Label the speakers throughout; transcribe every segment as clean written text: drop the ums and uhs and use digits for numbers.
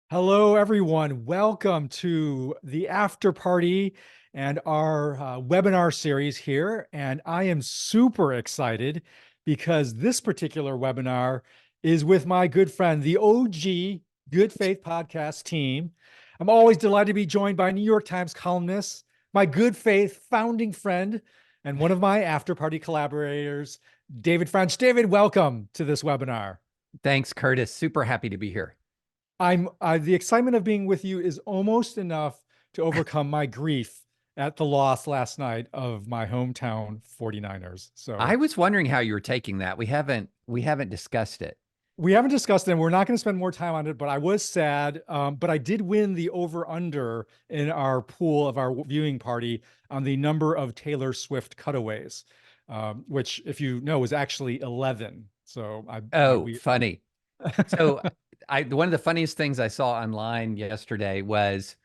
Speaker 1: Hello, everyone. Welcome to the after party and our webinar series here. And I am super excited because this particular webinar is with my good friend, the OG Good Faith Podcast team. I'm always delighted to be joined by New York Times columnist, my good faith founding friend, and one of my after party collaborators, David French. David, welcome to this webinar.
Speaker 2: Thanks, Curtis. Super happy to be here.
Speaker 1: The excitement of being with you is almost enough to overcome my grief at the loss last night of my hometown 49ers.
Speaker 2: I
Speaker 1: So
Speaker 2: was wondering how you were taking that. We haven't discussed it.
Speaker 1: we haven't discussed it, and we're not going to spend more time on it, but I was sad. But I did win the over-under in our pool of our viewing party on the number of Taylor Swift cutaways, which, if you know, is actually 11. So
Speaker 2: Oh, funny. So one of the funniest things I saw online yesterday was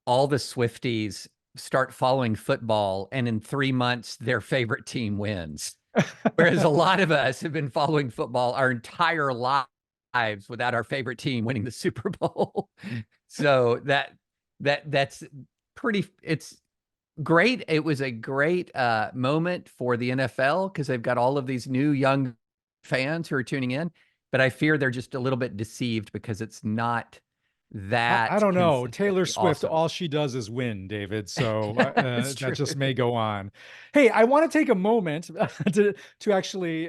Speaker 2: all the Swifties start following football, and in 3 months, their favorite team wins. Whereas a lot of us have been following football our entire lives without our favorite team winning the Super Bowl. So that's it's great. It was a great moment for the NFL because they've got all of these new young fans who are tuning in. But I fear they're just a little bit deceived because it's not
Speaker 1: I
Speaker 2: that
Speaker 1: don't know. Taylor
Speaker 2: consistently
Speaker 1: Swift,
Speaker 2: awesome.
Speaker 1: all she does is win, David. So
Speaker 2: It's
Speaker 1: that
Speaker 2: true.
Speaker 1: just may go on. Hey, I want to take a moment to actually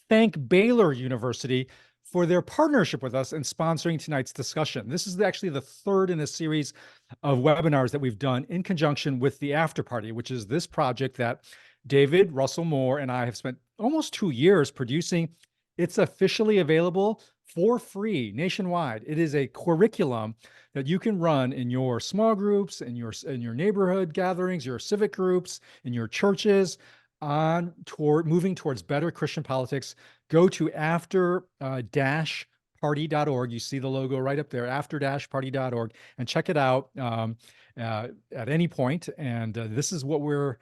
Speaker 1: thank Baylor University for their partnership with us in sponsoring tonight's discussion. This is actually the third in a series of webinars that we've done in conjunction with the After Party, which is this project that David, Russell Moore, and I have spent almost 2 years producing. It's officially available for free nationwide. It is a curriculum that you can run in your small groups, in your neighborhood gatherings, your civic groups, in your churches, on toward moving towards better Christian politics. Go to after-party.org. You see the logo right up there, after-party.org, and check it out at any point. And this is what we're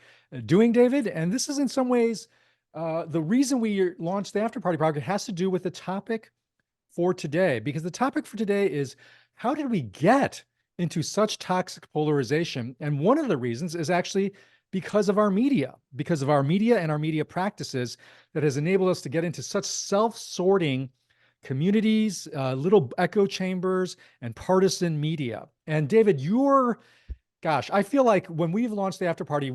Speaker 1: doing, David. And this is in some ways the reason we launched the After Party project has to do with the topic for today, because the topic for today is how did we get into such toxic polarization? And one of the reasons is actually because of our media, and our media practices that has enabled us to get into such self-sorting communities, little echo chambers, and partisan media. And David, gosh, I feel like when we've launched the After Party,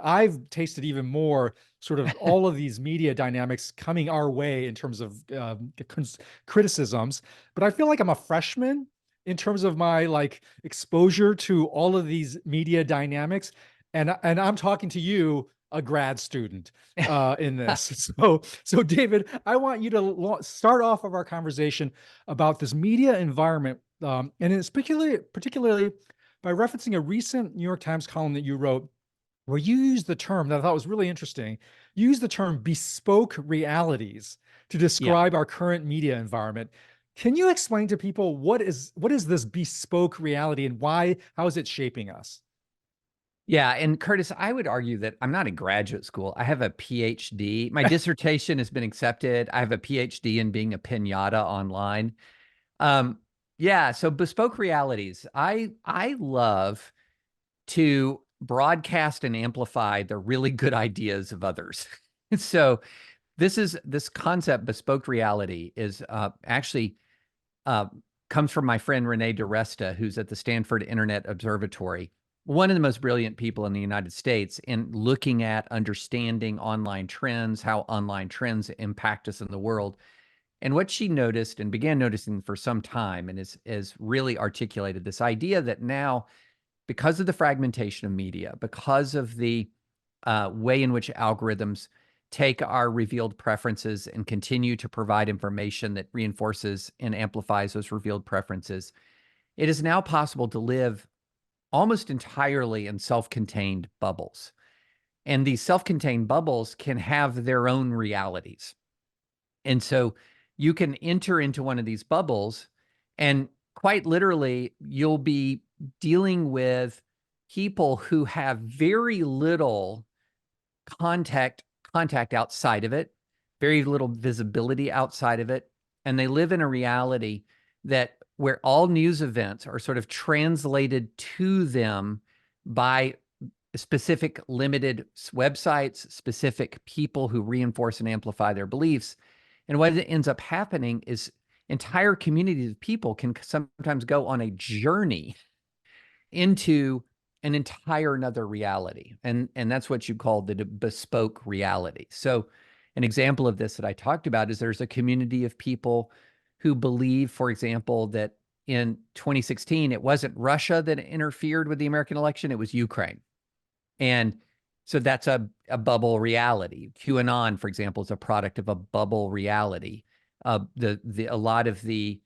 Speaker 1: I've tasted even more sort of all of these media dynamics coming our way in terms of criticisms. But I feel like I'm a freshman in terms of my exposure to all of these media dynamics, and I'm talking to you, a grad student, in this. So David, I want you to start off of our conversation about this media environment, and it's particularly by referencing a recent New York Times column that you wrote, where you used the term that I thought was really interesting. You used the term bespoke realities to
Speaker 2: Yeah.
Speaker 1: describe our current media environment. Can you explain to people what is this bespoke reality, and how is it shaping us?
Speaker 2: Yeah. And Curtis, I would argue that I'm not in graduate school. I have a PhD. My dissertation has been accepted. I have a PhD in being a pinata online. Um, yeah. So bespoke realities. I love to broadcast and amplify the really good ideas of others. So this concept, bespoke reality, is actually uh, comes from my friend Renee DiResta, who's at the Stanford Internet Observatory, one of the most brilliant people in the United States in looking at understanding online trends, how online trends impact us in the world. And what she noticed and began noticing for some time, and is really articulated this idea that now, because of the fragmentation of media, because of the way in which algorithms take our revealed preferences and continue to provide information that reinforces and amplifies those revealed preferences, it is now possible to live almost entirely in self-contained bubbles. And these self-contained bubbles can have their own realities. And so you can enter into one of these bubbles, and quite literally, you'll be dealing with people who have very little contact contact outside of it, very little visibility outside of it, and they live in a reality that where all news events are sort of translated to them by specific limited websites, specific people who reinforce and amplify their beliefs. And what ends up happening is entire communities of people can sometimes go on a journey into an entire another reality. And that's what you call the bespoke reality. So an example of this that I talked about is there's a community of people who believe, for example, that in 2016, it wasn't Russia that interfered with the American election, it was Ukraine. And so that's a bubble reality. QAnon, for example, is a product of a bubble reality. A lot of the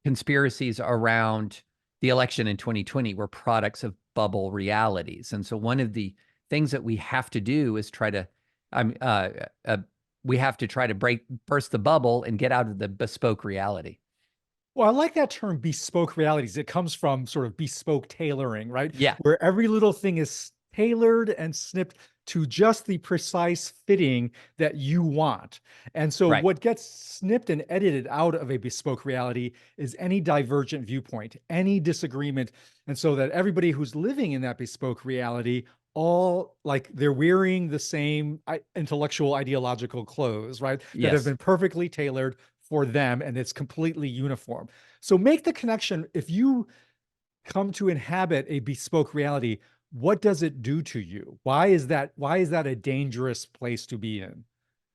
Speaker 2: conspiracies around the election in 2020 were products of bubble realities. And so one of the things that we have to do is we have to try to burst the bubble and get out of the bespoke reality.
Speaker 1: Well, I like that term bespoke realities. It comes from sort of bespoke tailoring, right?
Speaker 2: Yeah.
Speaker 1: Where every little thing is tailored and snipped to just the precise fitting that you want. And so
Speaker 2: Right.
Speaker 1: what gets snipped and edited out of a bespoke reality is any divergent viewpoint, any disagreement. And so that everybody who's living in that bespoke reality all like they're wearing the same intellectual ideological clothes, right? That have
Speaker 2: Yes.
Speaker 1: been perfectly tailored for them and it's completely uniform. So make the connection. If you come to inhabit a bespoke reality, what does it do to you? Why is that a dangerous place to be in?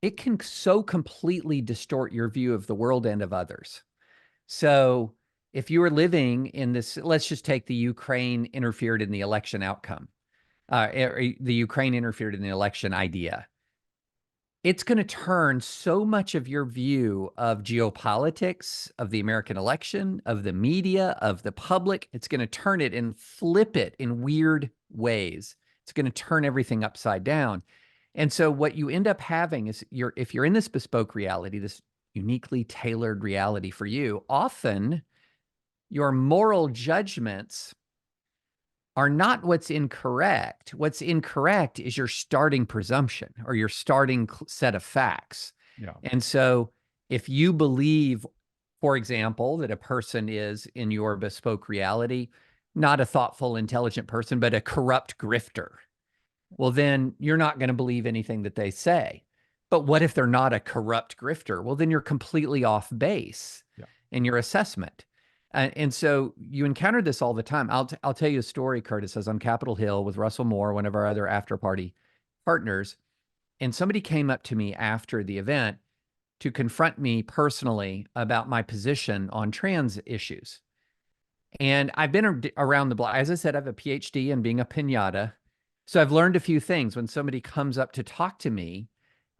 Speaker 2: It can so completely distort your view of the world and of others. So if you were living in this, let's just take the Ukraine interfered in the election outcome, the Ukraine interfered in the election idea. It's going to turn so much of your view of geopolitics, of the American election, of the media, of the public. It's going to turn it and flip it in weird ways. It's going to turn everything upside down. And so what you end up having is if you're in this bespoke reality, this uniquely tailored reality for you, often your moral judgments are not what's incorrect. What's incorrect is your starting presumption or your starting set of facts.
Speaker 1: Yeah.
Speaker 2: And so if you believe, for example, that a person is in your bespoke reality, not a thoughtful, intelligent person, but a corrupt grifter, well, then you're not going to believe anything that they say. But what if they're not a corrupt grifter? Well, then you're completely off base in your assessment. And so you encounter this all the time. I'll tell you a story, Curtis. I was on Capitol Hill with Russell Moore, one of our other after party partners, and somebody came up to me after the event to confront me personally about my position on trans issues. And I've been around the block. As I said, I have a PhD in being a piñata. So I've learned a few things. When somebody comes up to talk to me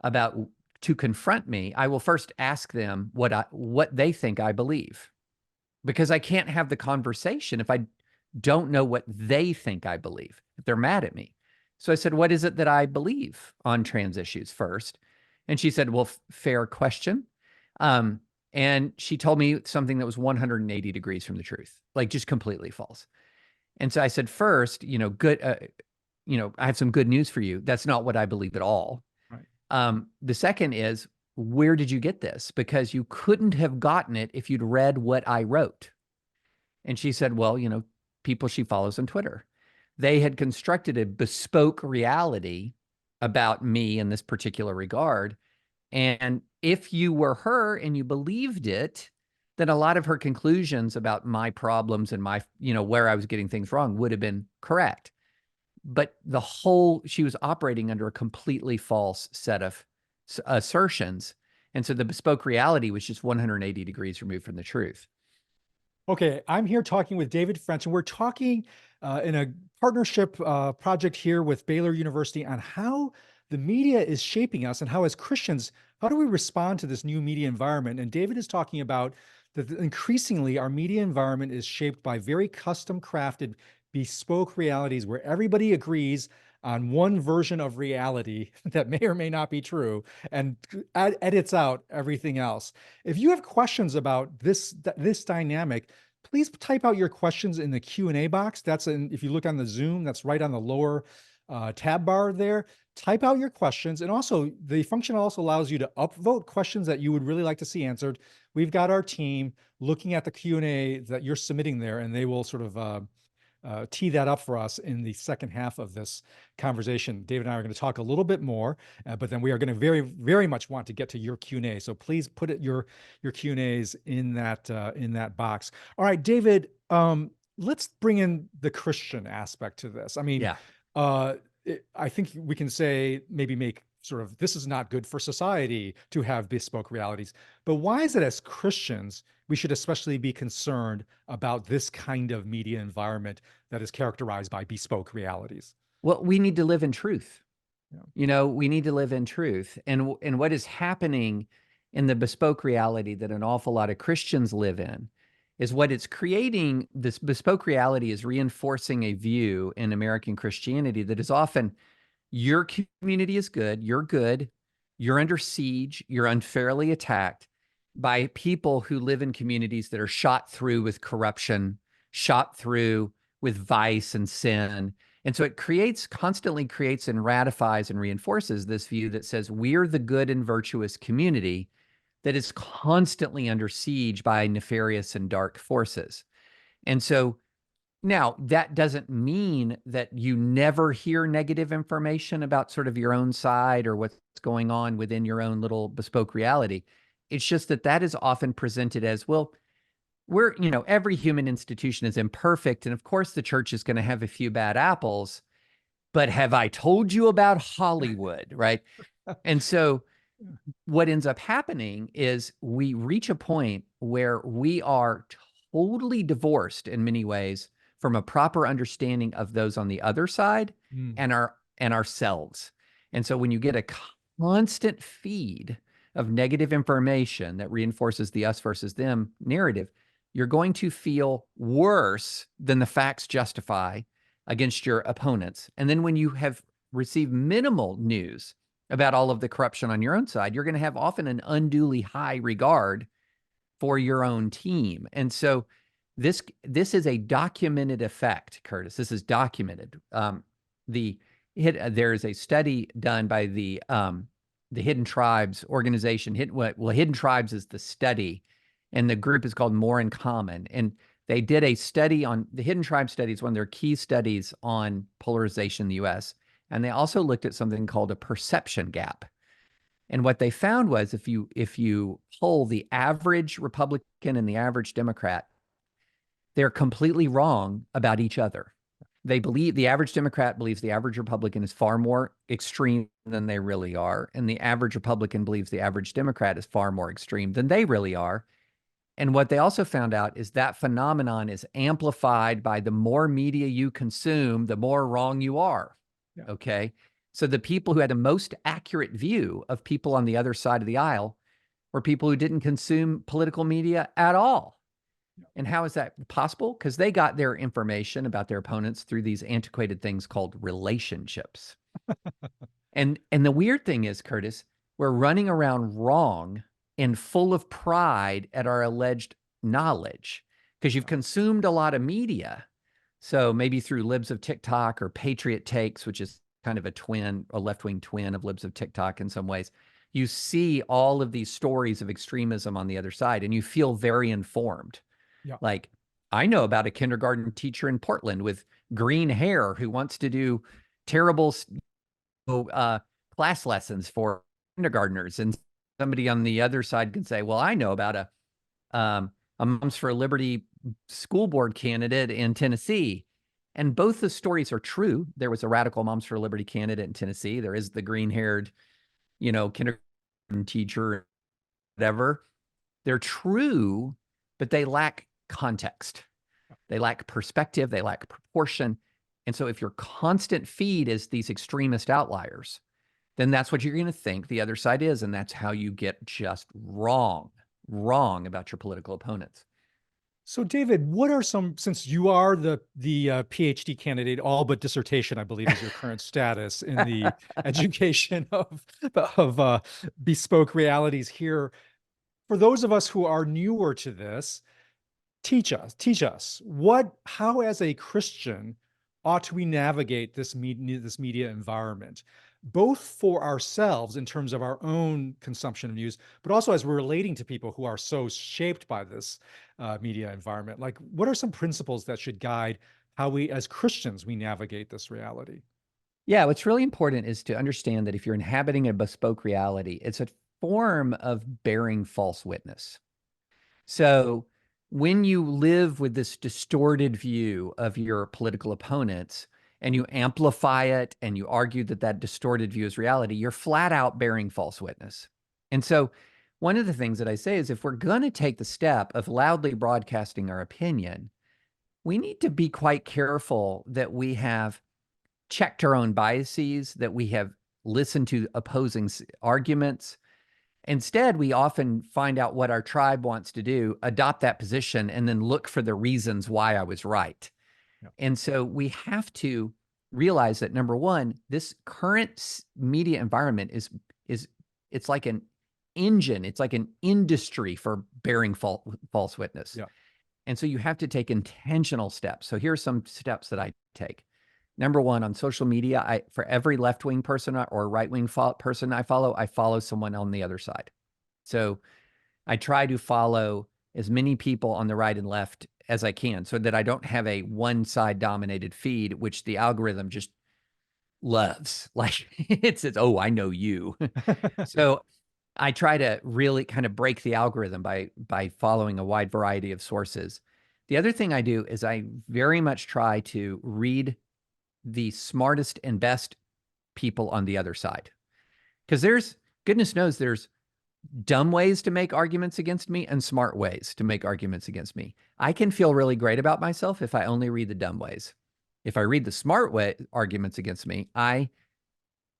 Speaker 2: to confront me, I will first ask them what they think I believe, because I can't have the conversation if I don't know what they think I believe, if they're mad at me. So I said, what is it that I believe on trans issues first? And she said, well, fair question. And she told me something that was 180 degrees from the truth, like just completely false. And so I said, first, I have some good news for you. That's not what I believe at all.
Speaker 1: Right.
Speaker 2: The second is, where did you get this? Because you couldn't have gotten it if you'd read what I wrote. And she said, well, people she follows on Twitter, they had constructed a bespoke reality about me in this particular regard. And if you were her and you believed it, then a lot of her conclusions about my problems and my, where I was getting things wrong would have been correct. But she was operating under a completely false set of assertions. And so the bespoke reality was just 180 degrees removed from the truth.
Speaker 1: Okay, I'm here talking with David French, and we're talking in a partnership project here with Baylor University on how the media is shaping us and how, as Christians, how do we respond to this new media environment? And David is talking about that increasingly our media environment is shaped by very custom crafted, bespoke realities where everybody agrees on one version of reality that may or may not be true and edits out everything else. If you have questions about this dynamic, please type out your questions in the Q&A box. If you look on the Zoom, that's right on the lower tab bar there. Type out your questions. And also the function also allows you to upvote questions that you would really like to see answered. we've got our team looking at the Q&A that you're submitting there, and they will sort of tee that up for us in the second half of this conversation. David and I are going to talk a little bit more, but then we are going to very much want to get to your Q&A. So please put your Q&As in that box. All right, David, let's bring in the Christian aspect to this. I mean,
Speaker 2: Yeah.
Speaker 1: I think we can say, maybe make sort of, this is not good for society to have bespoke realities. But why is it, as Christians, we should especially be concerned about this kind of media environment that is characterized by bespoke realities?
Speaker 2: Well, we need to live in truth.
Speaker 1: Yeah.
Speaker 2: We need to live in truth. And what is happening in the bespoke reality that an awful lot of Christians live in is what it's creating. This bespoke reality is reinforcing a view in American Christianity that is often, your community is good, you're under siege, you're unfairly attacked by people who live in communities that are shot through with corruption, shot through with vice and sin. And so it constantly creates and ratifies and reinforces this view that says we're the good and virtuous community that is constantly under siege by nefarious and dark forces. And so now, that doesn't mean that you never hear negative information about sort of your own side or what's going on within your own little bespoke reality. It's just that that is often presented as, well, every human institution is imperfect. And of course, the church is going to have a few bad apples. But have I told you about Hollywood? Right. And so what ends up happening is we reach a point where we are totally divorced in many ways from a proper understanding of those on the other side and ourselves. And so when you get a constant feed of negative information that reinforces the us versus them narrative, you're going to feel worse than the facts justify against your opponents. And then when you have received minimal news about all of the corruption on your own side, you're going to have often an unduly high regard for your own team. And so this is a documented effect, Curtis. This is documented. There is a study done by the Hidden Tribes organization. Hidden Tribes is the study, and the group is called More in Common. And they did a study on the Hidden Tribe studies, one of their key studies on polarization in the U.S. And they also looked at something called a perception gap. And what they found was if you poll the average Republican and the average Democrat, they're completely wrong about each other. The average Democrat believes the average Republican is far more extreme than they really are. And the average Republican believes the average Democrat is far more extreme than they really are. And what they also found out is that phenomenon is amplified by the more media you consume, the more wrong you are. Yeah. Okay. So the people who had the most accurate view of people on the other side of the aisle were people who didn't consume political media at all. Yeah. And how is that possible? Because they got their information about their opponents through these antiquated things called relationships. And the weird thing is, Curtis, we're running around wrong and full of pride at our alleged knowledge because you've consumed a lot of media. So maybe through Libs of TikTok or Patriot Takes, which is kind of a left-wing twin of Libs of TikTok in some ways, you see all of these stories of extremism on the other side and you feel very informed. Yeah. Like, I know about a kindergarten teacher in Portland with green hair who wants to do terrible class lessons for kindergartners, and somebody on the other side can say, well, I know about a Moms for Liberty school board candidate in Tennessee. And both the stories are true. There was a radical Moms for Liberty candidate in Tennessee. There is the green-haired, kindergarten teacher, whatever. They're true, but they lack context. They lack perspective. They lack proportion. And so if your constant feed is these extremist outliers, then that's what you're going to think the other side is. And that's how you get just wrong about your political opponents.
Speaker 1: So, David, what are since you are the PhD candidate, all but dissertation, I believe, is your current status in the education of bespoke realities here. For those of us who are newer to this, teach us how, as a Christian, ought we navigate this media environment? both for ourselves in terms of our own consumption of news, but also as we're relating to people who are so shaped by this media environment. Like, what are some principles that should guide how we, as Christians, we navigate this reality?
Speaker 2: Yeah, what's really important is to understand that if you're inhabiting a bespoke reality, it's a form of bearing false witness. So when you live with this distorted view of your political opponents and you amplify it and you argue that that distorted view is reality, you're flat out bearing false witness. And so one of the things that I say is if we're going to take the step of loudly broadcasting our opinion, we need to be quite careful that we have checked our own biases, that we have listened to opposing arguments. Instead, we often find out what our tribe wants to do, adopt that position, and then look for the reasons why I was right.
Speaker 1: Yeah.
Speaker 2: And so we have to realize that number one, this current media environment is it's like an engine, it's like an industry for bearing false witness.
Speaker 1: Yeah.
Speaker 2: And so you have to take intentional steps. So here are some steps that I take. Number one, on social media, for every left-wing person or right-wing person I follow someone on the other side. So I try to follow as many people on the right and left as I can so that I don't have a one-side dominated feed, which the algorithm just loves. Like it says, oh, I know you. So I try to really kind of break the algorithm by following a wide variety of sources. The other thing I do is I very much try to read the smartest and best people on the other side. Because goodness knows, there's dumb ways to make arguments against me and smart ways to make arguments against me. I can feel really great about myself if I only read the dumb ways. If I read the smart way arguments against me, I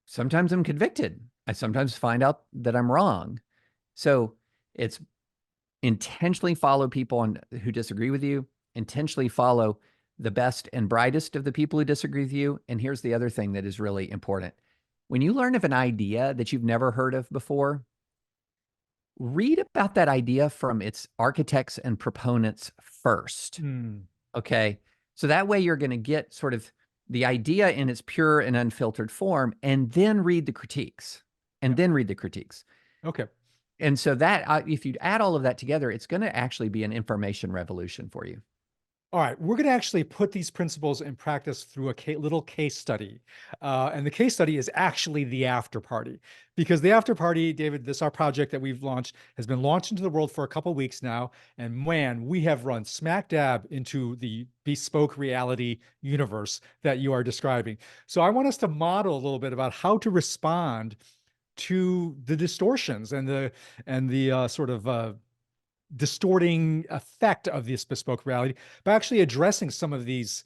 Speaker 2: sometimes am convicted. I sometimes find out that I'm wrong. So it's intentionally follow people who disagree with you, intentionally follow the best and brightest of the people who disagree with you. And here's the other thing that is really important. When you learn of an idea that you've never heard of before, read about that idea from its architects and proponents first.
Speaker 1: Mm.
Speaker 2: Okay. So that way you're going to get sort of the idea in its pure and unfiltered form, and then read the critiques, and
Speaker 1: Yeah.
Speaker 2: then read the critiques.
Speaker 1: Okay.
Speaker 2: And so that if you add all of that together, it's going to actually be an information revolution for you.
Speaker 1: All right, we're going to actually put these principles in practice through a little case study. And the case study is actually the after party, because the after party, David, this our project that we've launched, has been launched into the world for a couple of weeks now. And man, we have run smack dab into the bespoke reality universe that you are describing. So I want us to model a little bit about how to respond to the distortions and the sort of distorting effect of this bespoke reality by actually addressing some of these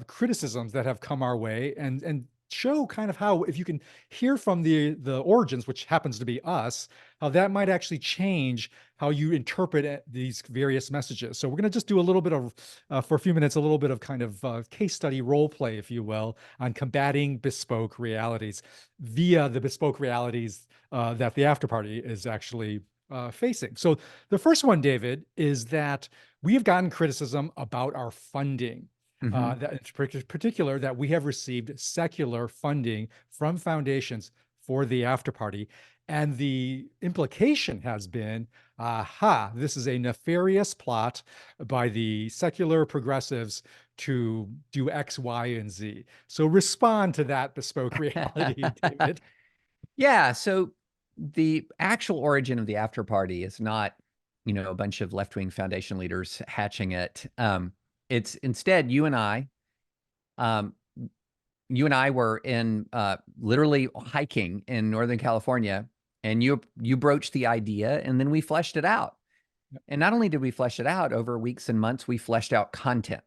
Speaker 1: criticisms that have come our way, and show kind of how, if you can hear from the origins, which happens to be us, how that might actually change how you interpret these various messages. So we're going to just do a little bit of for a few minutes, a little bit of kind of case study role play, if you will, on combating bespoke realities via the bespoke realities that the after party is actually facing. So the first one, David, is that we have gotten criticism about our funding. That in particular, that we have received secular funding from foundations for the after party. And the implication has been, aha, this is a nefarious plot by the secular progressives to do X, Y, and Z. So respond to that bespoke reality, David.
Speaker 2: Yeah. So the actual origin of the after party is not, a bunch of left-wing foundation leaders hatching it. It's instead um, you and I were in literally hiking in Northern California, and you broached the idea, and then we fleshed it out. And not only did we flesh it out over weeks and months, we fleshed out content.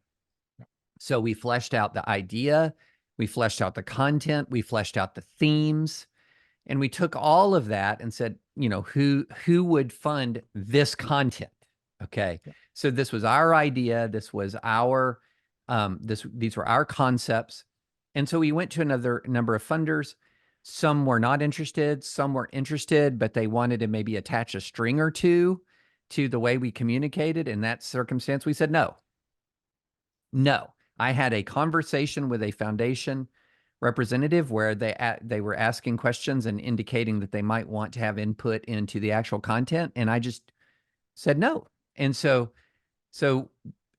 Speaker 2: So we fleshed out the idea, we fleshed out the content, we fleshed out the themes, and we took all of that and said, who would fund this content? Okay.
Speaker 1: Yeah.
Speaker 2: So this was our idea. This was our, these were our concepts. And so we went to another number of funders. Some were not interested. Some were interested, but they wanted to maybe attach a string or two to the way we communicated. In that circumstance, we said, no. I had a conversation with a foundation representative where they were asking questions and indicating that they might want to have input into the actual content, and I just said no. And so,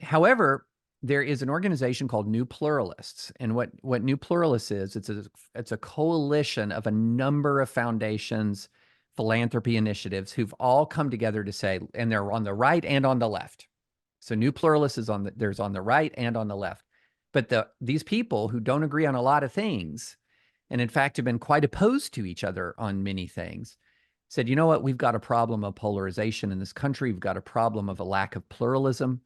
Speaker 2: however, there is an organization called New Pluralists, and what New Pluralists is, it's a coalition of a number of foundations, philanthropy initiatives who've all come together to say, and they're on the right and on the left. So New Pluralists is there's on the right and on the left. But these people who don't agree on a lot of things, and in fact have been quite opposed to each other on many things, said, you know what, we've got a problem of polarization in this country. We've got a problem of a lack of pluralism.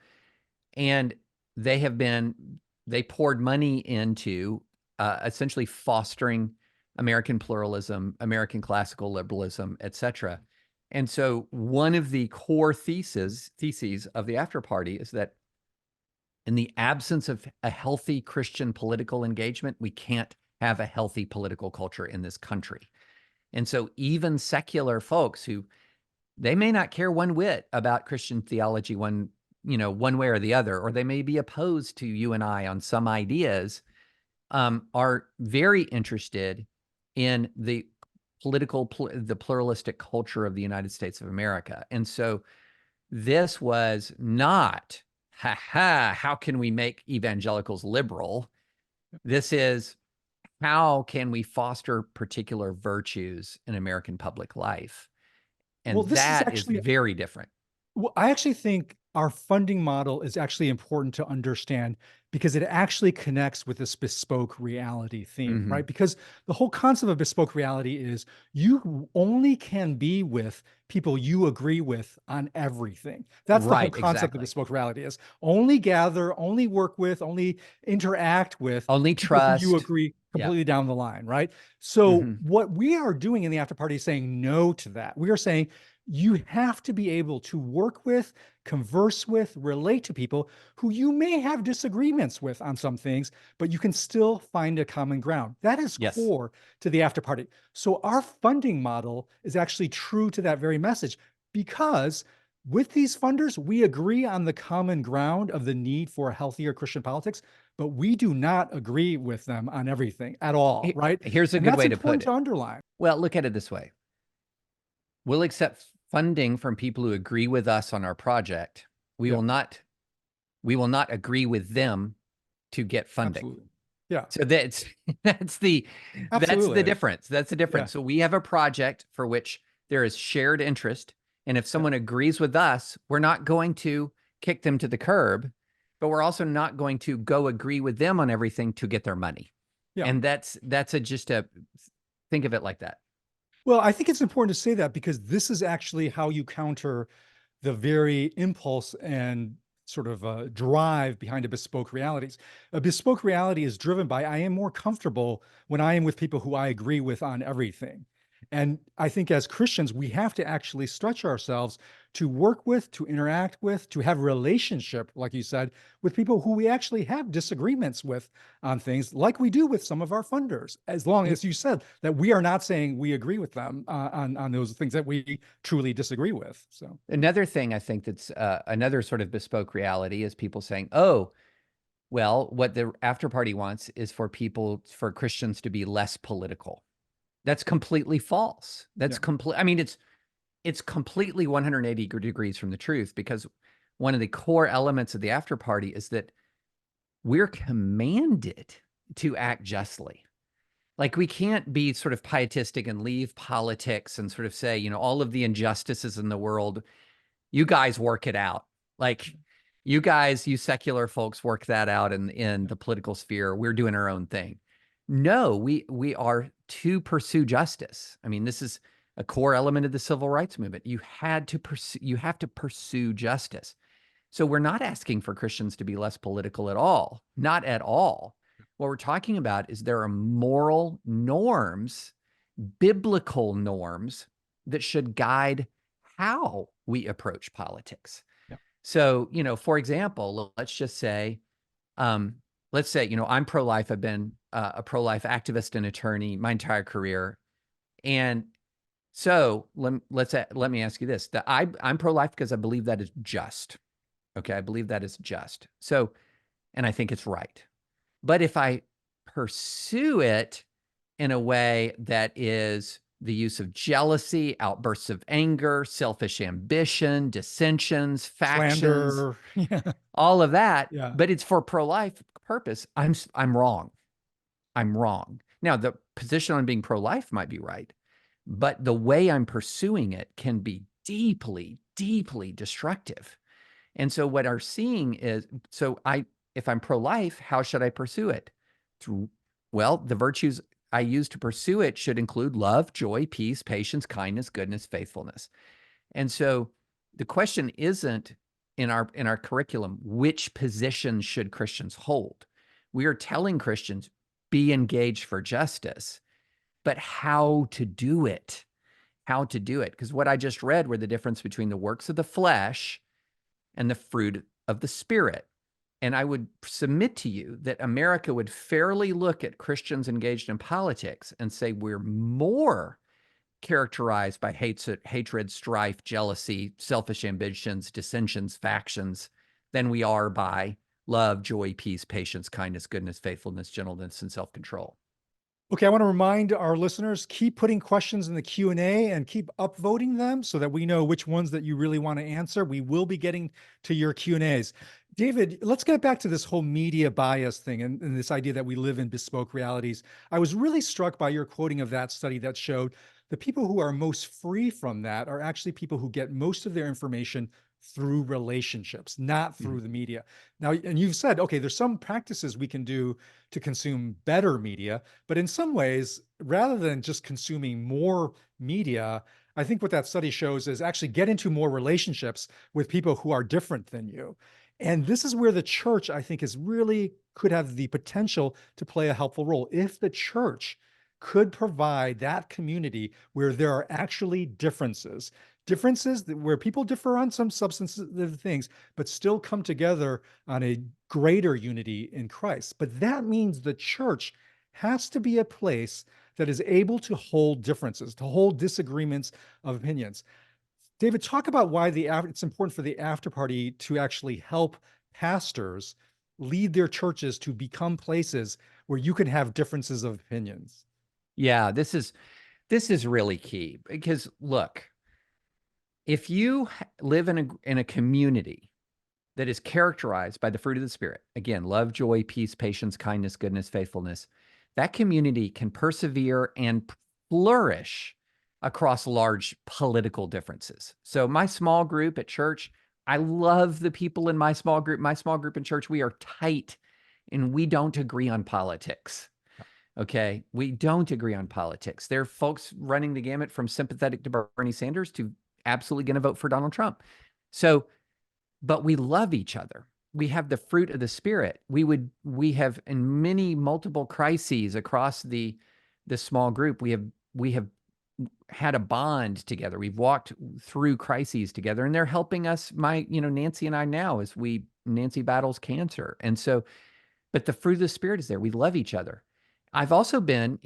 Speaker 2: And they poured money into essentially fostering American pluralism, American classical liberalism, et cetera. And so one of the core theses of the After Party is that in the absence of a healthy Christian political engagement, we can't have a healthy political culture in this country. And so even secular folks who they may not care one whit about Christian theology one way or the other, or they may be opposed to you and I on some ideas, are very interested in the pluralistic culture of the United States of America. And so this was not, how can we make evangelicals liberal? This is, how can we foster particular virtues in American public life? And
Speaker 1: Well, this is
Speaker 2: that is
Speaker 1: actually,
Speaker 2: very different.
Speaker 1: well, I actually think our funding model is actually important to understand because it actually connects with this bespoke reality theme, right? Because the whole concept of bespoke reality is you only can be with people you agree with on everything. That's the whole
Speaker 2: Right,
Speaker 1: concept of
Speaker 2: exactly.
Speaker 1: bespoke reality is only gather, only work with, only interact with
Speaker 2: Only
Speaker 1: people who you
Speaker 2: trust.
Speaker 1: agree
Speaker 2: Yeah.
Speaker 1: completely down the line, right? So what we are doing in the After Party is saying no to that. We are saying you have to be able to work with, converse with, relate to people who you may have disagreements with on some things, but you can still find a common ground. That is
Speaker 2: Yes.
Speaker 1: core to the After Party. So our funding model is actually true to that very message because with these funders, we agree on the common ground of the need for a healthier Christian politics, but we do not agree with them on everything at all, right?
Speaker 2: Here's a
Speaker 1: And
Speaker 2: good
Speaker 1: that's
Speaker 2: way to put
Speaker 1: important
Speaker 2: it.
Speaker 1: to underline.
Speaker 2: Well, look at it this way. We'll accept funding from people who agree with us on our project. We
Speaker 1: Yeah,
Speaker 2: will not agree with them to get funding.
Speaker 1: absolutely. Yeah,
Speaker 2: So that's that's the
Speaker 1: absolutely.
Speaker 2: difference. That's the
Speaker 1: Yeah,
Speaker 2: difference. So we have a project for which there is shared interest, and if
Speaker 1: yeah,
Speaker 2: someone agrees with us, we're not going to kick them to the curb, but we're also not going to go agree with them on everything to get their money.
Speaker 1: yeah.
Speaker 2: And that's just a think of it like that.
Speaker 1: Well, I think it's important to say that because this is actually how you counter the very impulse and sort of drive behind a bespoke realities. A bespoke reality is driven by I am more comfortable when I am with people who I agree with on everything. And I think as Christians, we have to actually stretch ourselves to work with, to interact with, to have relationship, like you said, with people who we actually have disagreements with on things, like we do with some of our funders. As long as you said that we are not saying we agree with them on those things that we truly disagree with. So
Speaker 2: Another thing I think that's another sort of bespoke reality is people saying, "Oh, well, what the after party wants is for Christians to be less political." That's completely false. That's
Speaker 1: yeah,
Speaker 2: complete. I mean, it's completely 180 degrees from the truth, because one of the core elements of the after party is that we're commanded to act justly. Like, we can't be sort of pietistic and leave politics and sort of say, all of the injustices in the world, you guys work it out. Like, you guys, you secular folks, work that out in the political sphere. We're doing our own thing. No, we are to pursue justice. I mean, this is a core element of the civil rights movement. You have to pursue justice. So we're not asking for Christians to be less political at all. Not at all. What we're talking about is there are moral norms, biblical norms, that should guide how we approach politics.
Speaker 1: yeah,
Speaker 2: So, for example, let's say, I'm pro-life. I've been a pro-life activist and attorney my entire career. And so let me ask you this, that I'm pro-life because I believe that is just. Okay. I believe that is just. So, and I think it's right. But if I pursue it in a way that is the use of jealousy, outbursts of anger, selfish ambition, dissensions, factions,
Speaker 1: Slander. Yeah.
Speaker 2: all of that,
Speaker 1: Yeah.
Speaker 2: but it's for pro-life purpose, I'm wrong. I'm wrong. Now, the position on being pro-life might be right, but the way I'm pursuing it can be deeply, deeply destructive. And so what we're seeing is, if I'm pro-life, how should I pursue it? Through, well, the virtues I use to pursue it should include love, joy, peace, patience, kindness, goodness, faithfulness. And so the question isn't in our curriculum, which positions should Christians hold? We are telling Christians, be engaged for justice, but how to do it? How to do it? Because what I just read were the difference between the works of the flesh and the fruit of the Spirit. And I would submit to you that America would fairly look at Christians engaged in politics and say we're more characterized by hatred, strife, jealousy, selfish ambitions, dissensions, factions than we are by love, joy, peace, patience, kindness, goodness, faithfulness, gentleness, and self-control.
Speaker 1: Okay, I want to remind our listeners, keep putting questions in the Q&A and keep upvoting them so that we know which ones that you really want to answer. We will be getting to your Q&As. David, let's get back to this whole media bias thing and this idea that we live in bespoke realities. I was really struck by your quoting of that study that showed the people who are most free from that are actually people who get most of their information through relationships, not through the media. Now, and you've said, okay, there's some practices we can do to consume better media, but in some ways, rather than just consuming more media, I think what that study shows is actually get into more relationships with people who are different than you. And this is where the church, I think, is really could have the potential to play a helpful role. If the church could provide that community where there are actually differences where people differ on some substantive things, but still come together on a greater unity in Christ. But that means the church has to be a place that is able to hold differences, to hold disagreements of opinions. David, talk about why it's important for the after party to actually help pastors lead their churches to become places where you can have differences of opinions.
Speaker 2: Yeah, this is really key because look, if you live in a community that is characterized by the fruit of the Spirit, again, love, joy, peace, patience, kindness, goodness, faithfulness, that community can persevere and flourish across large political differences. So my small group at church, I love the people in my small group. My small group in church, we are tight and we don't agree on politics. Okay. We don't agree on politics. There are folks running the gamut from sympathetic to Bernie Sanders to absolutely going to vote for Donald Trump. So, but we love each other. We have the fruit of the Spirit. We have in many multiple crises across the small group, we have had a bond together. We've walked through crises together and they're helping us, Nancy and I now as Nancy battles cancer. And so, but the fruit of the Spirit is there. We love each other. I've also been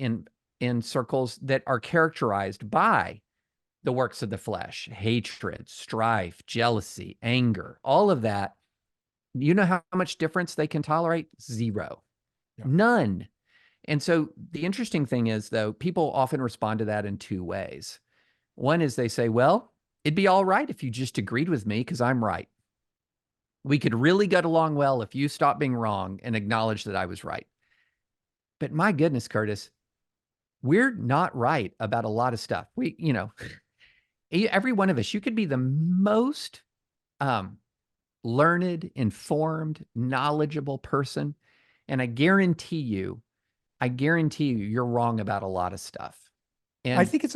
Speaker 2: in circles that are characterized by the works of the flesh, hatred, strife, jealousy, anger, all of that. You know how much difference they can tolerate? Zero.
Speaker 1: Yeah.
Speaker 2: None. And so the interesting thing is, though, people often respond to that in two ways. One is they say, well, it'd be all right if you just agreed with me because I'm right. We could really get along well if you stopped being wrong and acknowledged that I was right. But my goodness, Curtis, we're not right about a lot of stuff. Every one of us, you could be the most learned, informed, knowledgeable person. And I guarantee you, you're wrong about a lot of stuff.
Speaker 1: I
Speaker 2: And
Speaker 1: think it's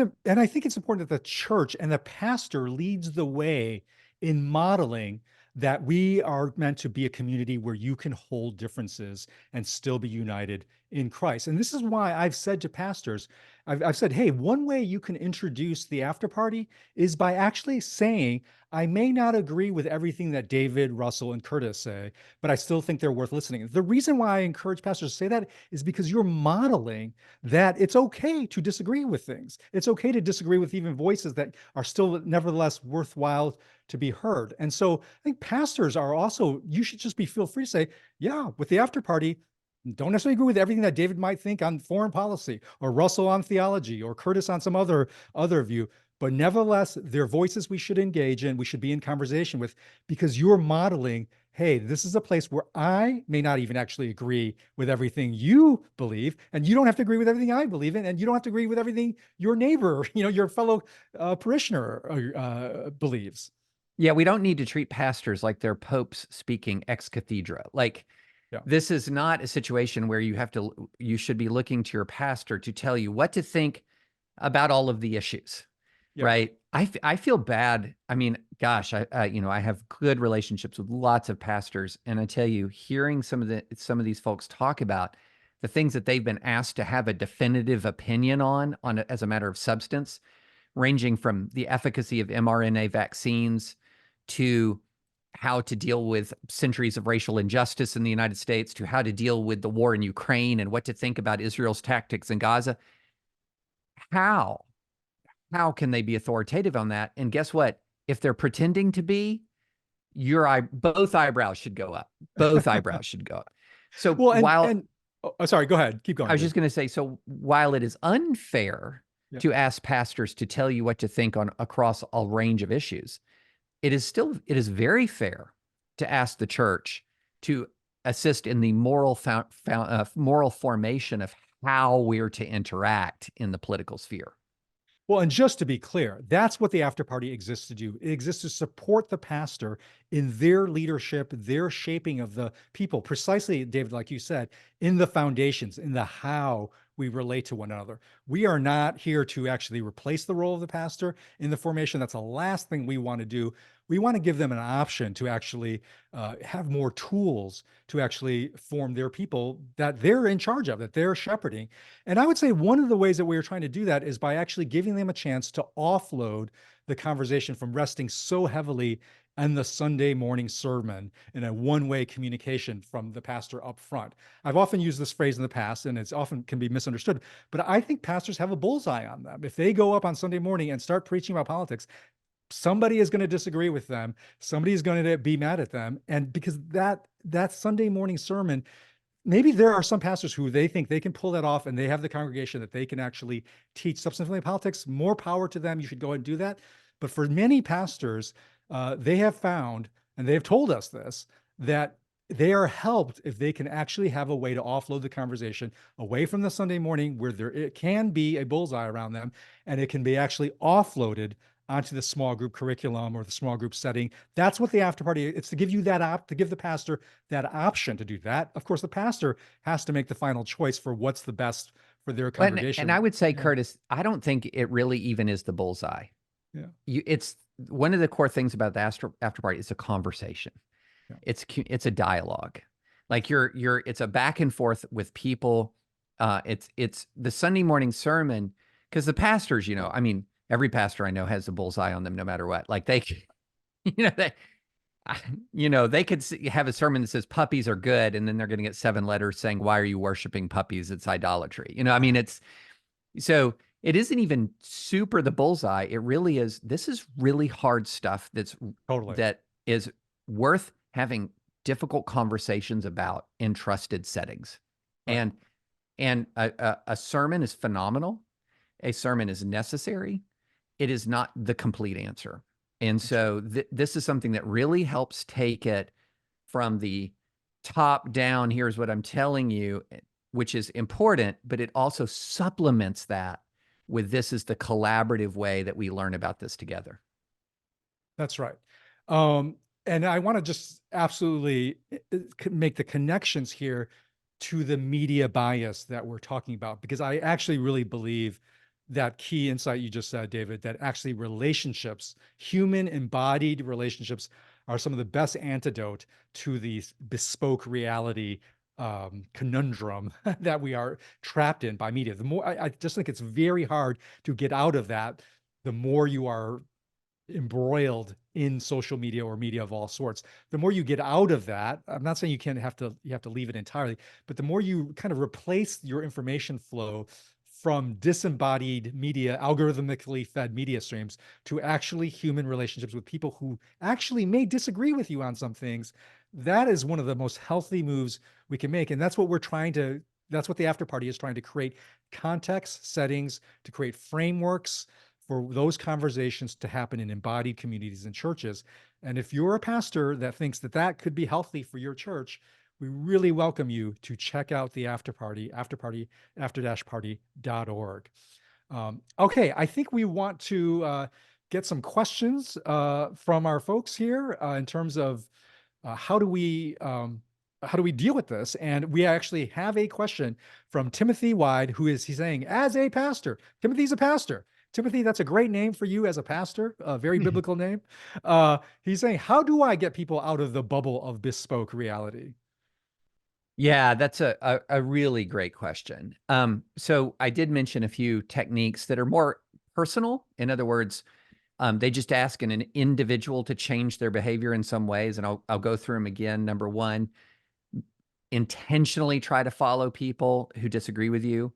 Speaker 1: important that the church and the pastor leads the way in modeling that we are meant to be a community where you can hold differences and still be united in Christ. And this is why I've said to pastors, I've said, hey, one way you can introduce the after party is by actually saying, I may not agree with everything that David, Russell, and Curtis say, but I still think they're worth listening. The reason why I encourage pastors to say that is because you're modeling that it's okay to disagree with things. It's okay to disagree with even voices that are still nevertheless worthwhile to be heard. And so I think pastors are also, you should just feel free to say, yeah, with the after party, Don't necessarily agree with everything that David might think on foreign policy, or Russell on theology, or Curtis on some other view. But nevertheless, they're voices we should engage in, we should be in conversation with, because you're modeling, hey, this is a place where I may not even actually agree with everything you believe, and you don't have to agree with everything I believe in, and you don't have to agree with everything your neighbor, your fellow parishioner believes.
Speaker 2: Yeah, we don't need to treat pastors like they're popes speaking ex cathedra. Like,
Speaker 1: Yeah.
Speaker 2: this is not a situation where you should be looking to your pastor to tell you what to think about all of the issues,
Speaker 1: Yeah.
Speaker 2: right? I feel bad. I mean, gosh, I have good relationships with lots of pastors, and I tell you, hearing some of these folks talk about the things that they've been asked to have a definitive opinion as a matter of substance, ranging from the efficacy of mRNA vaccines to how to deal with centuries of racial injustice in the United States, to how to deal with the war in Ukraine and what to think about Israel's tactics in Gaza. How? How can they be authoritative on that? And guess what? If they're pretending to be, both eyebrows should go up. Both eyebrows should go up. So
Speaker 1: Well,
Speaker 2: while
Speaker 1: and sorry, go ahead. Keep
Speaker 2: I
Speaker 1: going,
Speaker 2: was
Speaker 1: Dave.
Speaker 2: just going to say, so while it is unfair
Speaker 1: Yeah.
Speaker 2: to ask pastors to tell you what to think on across a range of issues, it is very fair to ask the church to assist in the moral formation of how we're to interact in the political sphere.
Speaker 1: Well, and just to be clear, that's what the after party exists to do. It exists to support the pastor in their leadership, their shaping of the people, precisely, David, like you said, in the foundations, in the how we relate to one another. We are not here to actually replace the role of the pastor in the formation. That's the last thing we want to do. We want to give them an option to actually have more tools to actually form their people that they're in charge of, that they're shepherding. And I would say one of the ways that we're trying to do that is by actually giving them a chance to offload the conversation from resting so heavily on the Sunday morning sermon in a one-way communication from the pastor up front. I've often used this phrase in the past, and it's often can be misunderstood, but I think pastors have a bullseye on them. If they go up on Sunday morning and start preaching about politics, somebody is going to disagree with them. Somebody is going to be mad at them. And because that Sunday morning sermon, maybe there are some pastors who they think they can pull that off and they have the congregation that they can actually teach substantively politics. More power to them. You should go ahead and do that. But for many pastors, they have found, and they've told us this, that they are helped if they can actually have a way to offload the conversation away from the Sunday morning where it can be a bullseye around them, and it can be actually offloaded onto the small group curriculum or the small group setting. That's what the after party, it's to give you to give the pastor that option to do that. Of course, the pastor has to make the final choice for what's the best for their
Speaker 2: And
Speaker 1: congregation.
Speaker 2: I would say,
Speaker 1: Yeah.
Speaker 2: Curtis, I don't think it really even is the bullseye.
Speaker 1: Yeah.
Speaker 2: It's one of the core things about the after party is a conversation.
Speaker 1: Yeah.
Speaker 2: It's a dialogue. Like it's a back and forth with people. It's the Sunday morning sermon, because the pastors, I mean, every pastor I know has a bullseye on them no matter what. Like you know, they, they could have a sermon that says puppies are good, and then they're going to get 7 letters saying, "Why are you worshiping puppies? It's idolatry." I mean, so it isn't even super the bullseye. It really is. This is really hard stuff
Speaker 1: Totally.
Speaker 2: that is worth having difficult conversations about in trusted settings.
Speaker 1: Right.
Speaker 2: And a sermon is phenomenal. A sermon is necessary. It is not the complete answer. And so this is something that really helps take it from the top down. Here's what I'm telling you, which is important, but it also supplements that with this is the collaborative way that we learn about this together.
Speaker 1: That's right. And I want to just absolutely make the connections here to the media bias that we're talking about, because I actually really believe that key insight you just said, David, that actually relationships, human embodied relationships, are some of the best antidote to the bespoke reality conundrum that we are trapped in by media. The more I just think it's very hard to get out of that, the more you are embroiled in social media or media of all sorts. The more you get out of that, I'm not saying you have to leave it entirely, but the more you kind of replace your information flow from disembodied media, algorithmically fed media streams, to actually human relationships with people who actually may disagree with you on some things, that is one of the most healthy moves we can make. And that's what we're trying to, that's what the after party is trying to create context settings, to create frameworks for those conversations to happen in embodied communities and churches. And if you're a pastor that thinks that that could be healthy for your church, we really welcome you to check out the after party, after-party.org. Okay, I think we want to get some questions from our folks here in terms of how do we deal with this? And we actually have a question from Timothy Wide, he's saying, as a pastor, Timothy's a pastor. Timothy, that's a great name for you as a pastor, a very biblical name. He's saying, how do I get people out of the bubble of bespoke reality?
Speaker 2: Yeah, that's a really great question. So I did mention a few techniques that are more personal. In other words, they just ask an individual to change their behavior in some ways, and I'll go through them again. Number one, intentionally try to follow people who disagree with you.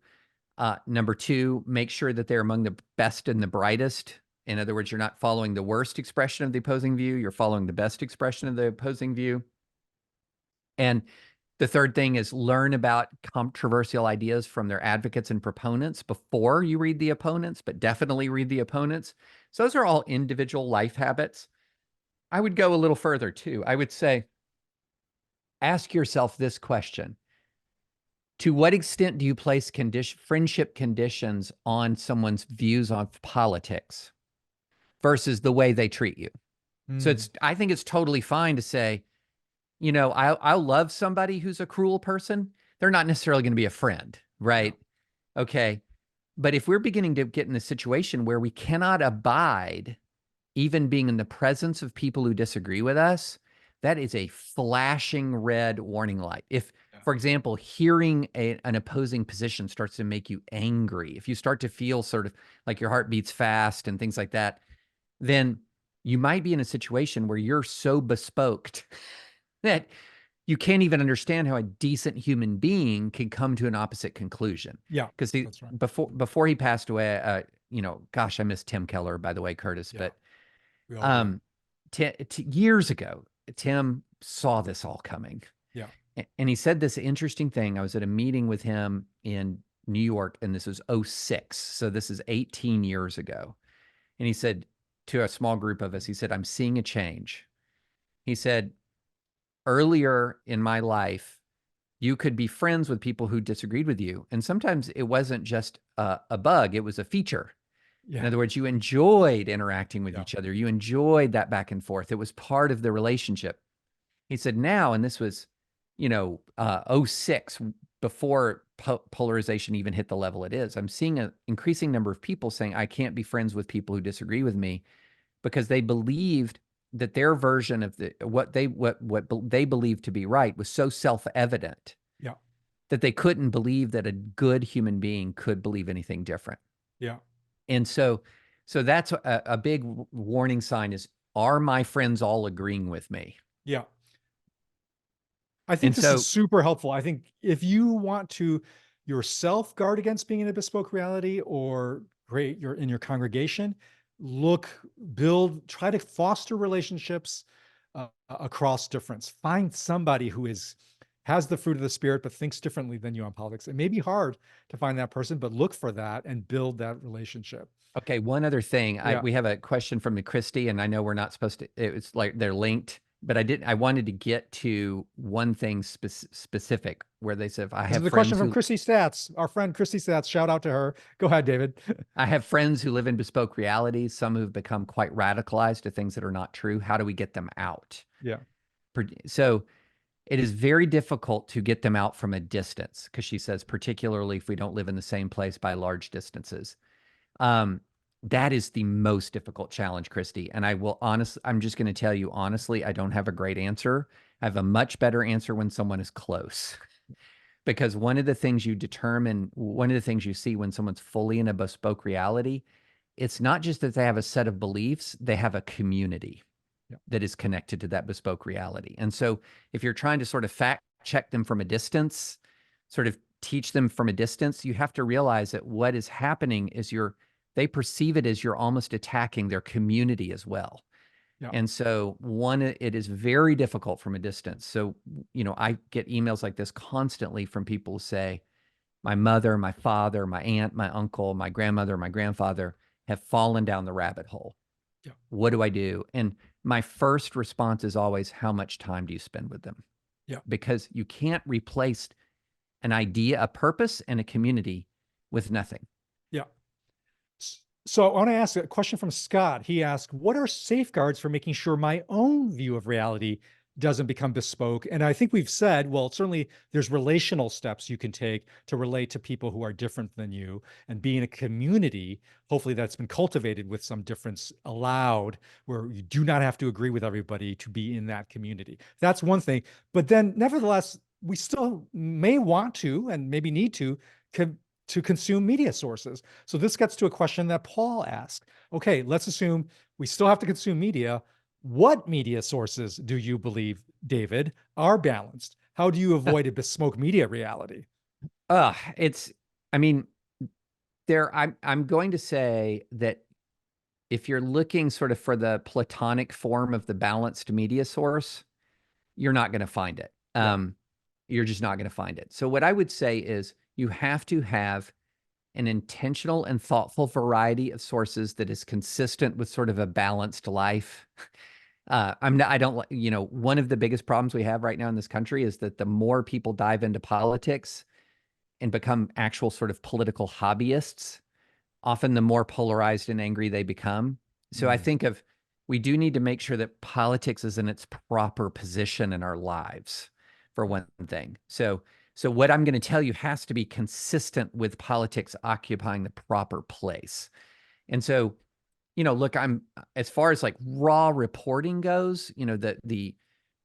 Speaker 2: Number two, make sure that they're among the best and the brightest. In other words, you're not following the worst expression of the opposing view, you're following the best expression of the opposing view. And the third thing is learn about controversial ideas from their advocates and proponents before you read the opponents, but definitely read the opponents. So those are all individual life habits. I would go a little further too. I would say, ask yourself this question. To what extent do you place friendship conditions on someone's views on politics versus the way they treat you? So I think it's totally fine to say, I'll love somebody who's a cruel person. They're not necessarily going to be a friend, right? Yeah. Okay. But if we're beginning to get in a situation where we cannot abide even being in the presence of people who disagree with us, that is a flashing red warning light. If, for example, hearing an opposing position starts to make you angry, if you start to feel sort of like your heart beats fast and things like that, then you might be in a situation where you're so bespoked that you can't even understand how a decent human being can come to an opposite conclusion.
Speaker 1: Yeah,
Speaker 2: because
Speaker 1: right.
Speaker 2: before he passed away, gosh, I miss Tim Keller, by the way, Curtis.
Speaker 1: Yeah,
Speaker 2: but years ago, Tim saw this all coming.
Speaker 1: Yeah.
Speaker 2: And he said this interesting thing. I was at a meeting with him in New York, and this was 2006. So this is 18 years ago. And he said to a small group of us, he said, I'm seeing a change. He said, earlier in my life, you could be friends with people who disagreed with you. And sometimes it wasn't just a bug, it was a feature.
Speaker 1: Yeah.
Speaker 2: In other words, you enjoyed interacting with
Speaker 1: Yeah.
Speaker 2: each other. You enjoyed that back and forth. It was part of the relationship. He said now, and this was, 2006, before polarization even hit the level it is, I'm seeing an increasing number of people saying, I can't be friends with people who disagree with me because they believed that their version of what they believed to be right was so self-evident
Speaker 1: Yeah.
Speaker 2: that they couldn't believe that a good human being could believe anything different.
Speaker 1: Yeah.
Speaker 2: And so that's a big warning sign is, are my friends all agreeing with me?
Speaker 1: Yeah. I think this is super helpful. I think if you want to yourself guard against being in a bespoke reality or create in your congregation, try to foster relationships across difference. Find somebody who has the fruit of the spirit, but thinks differently than you on politics. It may be hard to find that person, but look for that and build that relationship.
Speaker 2: Okay, one other thing.
Speaker 1: Yeah.
Speaker 2: We have a question from the Christie, and I know we're not supposed to, it's like they're linked, but I wanted to get to one thing specific where they said, I have
Speaker 1: the question from Chrissy Stats, our friend Chrissy Stats. Shout out to her. Go ahead, David.
Speaker 2: I have friends who live in bespoke realities, some who've become quite radicalized to things that are not true. How do we get them out?
Speaker 1: Yeah.
Speaker 2: So it is very difficult to get them out from a distance, because she says, particularly if we don't live in the same place by large distances. That is the most difficult challenge, Christy. And I'm just going to tell you honestly, I don't have a great answer. I have a much better answer when someone is close. Because one of the things you see when someone's fully in a bespoke reality, it's not just that they have a set of beliefs, they have a community that is connected to that bespoke reality. And so if you're trying to sort of fact check them from a distance, sort of teach them from a distance, you have to realize that what is happening is they perceive it as you're almost attacking their community as well.
Speaker 1: Yeah.
Speaker 2: And so it is very difficult from a distance. So, I get emails like this constantly from people who say, my mother, my father, my aunt, my uncle, my grandmother, my grandfather have fallen down the rabbit hole.
Speaker 1: Yeah.
Speaker 2: What do I do? And my first response is always, how much time do you spend with them?
Speaker 1: Yeah.
Speaker 2: Because you can't replace an idea, a purpose, and a community with nothing.
Speaker 1: Yeah. So I want to ask a question from Scott. He asked, what are safeguards for making sure my own view of reality doesn't become bespoke? And I think we've said, well, certainly there's relational steps you can take to relate to people who are different than you and be in a community. Hopefully that's been cultivated with some difference allowed, where you do not have to agree with everybody to be in that community. That's one thing. But then nevertheless, we still may want to and maybe need to consume media sources. So this gets to a question that Paul asked. Okay, let's assume we still have to consume media. What media sources do you believe, David, are balanced? How do you avoid a bespoke media reality?
Speaker 2: It's, I mean, I'm going to say that if you're looking sort of for the platonic form of the balanced media source, you're not going to find it.
Speaker 1: Yeah,
Speaker 2: You're just not going to find it. So what I would say is you have to have an intentional and thoughtful variety of sources that is consistent with sort of a balanced life. I don't, one of the biggest problems we have right now in this country is that the more people dive into politics and become actual sort of political hobbyists, often the more polarized and angry they become. So I
Speaker 1: mm,
Speaker 2: think we do need to make sure that politics is in its proper position in our lives, for one thing. So what I'm going to tell you has to be consistent with politics occupying the proper place. And so, look, I'm as far as like raw reporting goes, the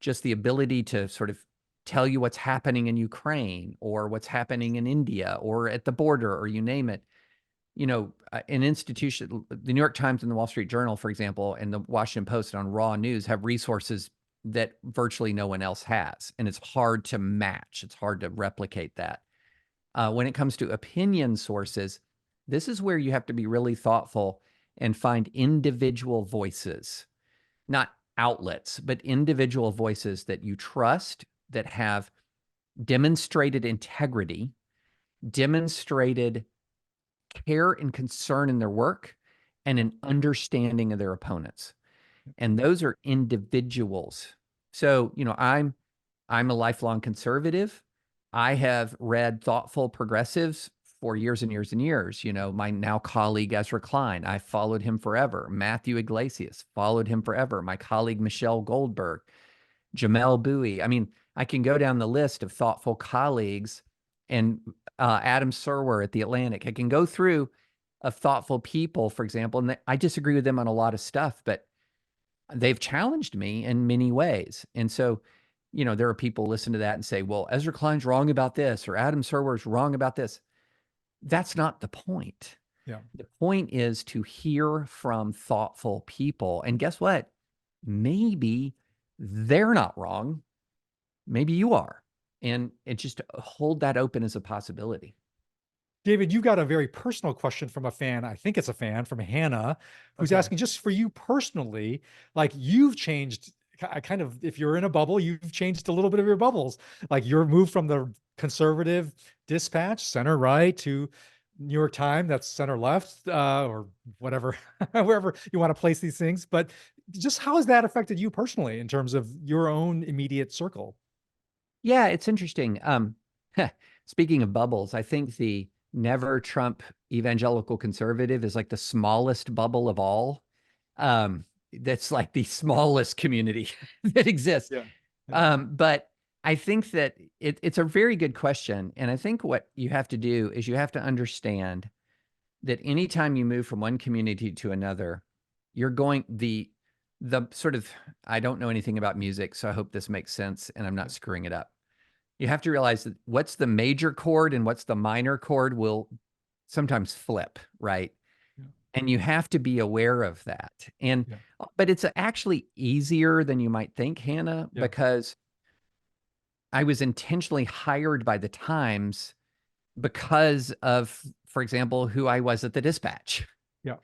Speaker 2: just the ability to sort of tell you what's happening in Ukraine or what's happening in India or at the border or you name it. An institution, the New York Times and the Wall Street Journal, for example, and the Washington Post on raw news have resources that virtually no one else has. And it's hard to match. It's hard to replicate that. When it comes to opinion sources, this is where you have to be really thoughtful and find individual voices, not outlets, but individual voices that you trust, that have demonstrated integrity, demonstrated care and concern in their work, and an understanding of their opponents. And those are individuals. So, I'm a lifelong conservative. I have read thoughtful progressives for years and years and years. My now colleague Ezra Klein, I followed him forever. Matthew Iglesias, followed him forever. My colleague Michelle Goldberg, Jamel Bowie. I mean, I can go down the list of thoughtful colleagues, and Adam Serwer at The Atlantic. I can go through of thoughtful people, for example, and I disagree with them on a lot of stuff, but they've challenged me in many ways. And so, there are people listen to that and say, well, Ezra Klein's wrong about this, or Adam Serwer's wrong about this. That's not the point.
Speaker 1: yeah.
Speaker 2: The point is to hear from thoughtful people. And guess what? Maybe they're not wrong. Maybe you are. And just to hold that open as a possibility.
Speaker 1: David, you got a very personal question from a fan. I think it's a fan from Hannah, who's
Speaker 2: Okay.
Speaker 1: asking just for you personally, like you've changed kind of, if you're in a bubble, you've changed a little bit of your bubbles. Like you're moved from the conservative dispatch, center right, to New York Times, that's center left, or whatever, wherever you want to place these things. But just how has that affected you personally in terms of your own immediate circle?
Speaker 2: Yeah, it's interesting. Speaking of bubbles, I think the never Trump evangelical conservative is like the smallest bubble of all. That's like the smallest community that exists.
Speaker 1: Yeah. Yeah.
Speaker 2: But I think that it's a very good question. And I think what you have to do is you have to understand that anytime you move from one community to another, you're going the sort of, I don't know anything about music, so I hope this makes sense and I'm not screwing it up. You have to realize that what's the major chord and what's the minor chord will sometimes flip, right?
Speaker 1: Yeah.
Speaker 2: And you have to be aware of that. And
Speaker 1: Yeah.
Speaker 2: but it's actually easier than you might think, Hannah,
Speaker 1: Yeah.
Speaker 2: because I was intentionally hired by the Times because of, for example, who I was at the Dispatch.
Speaker 1: Yeah.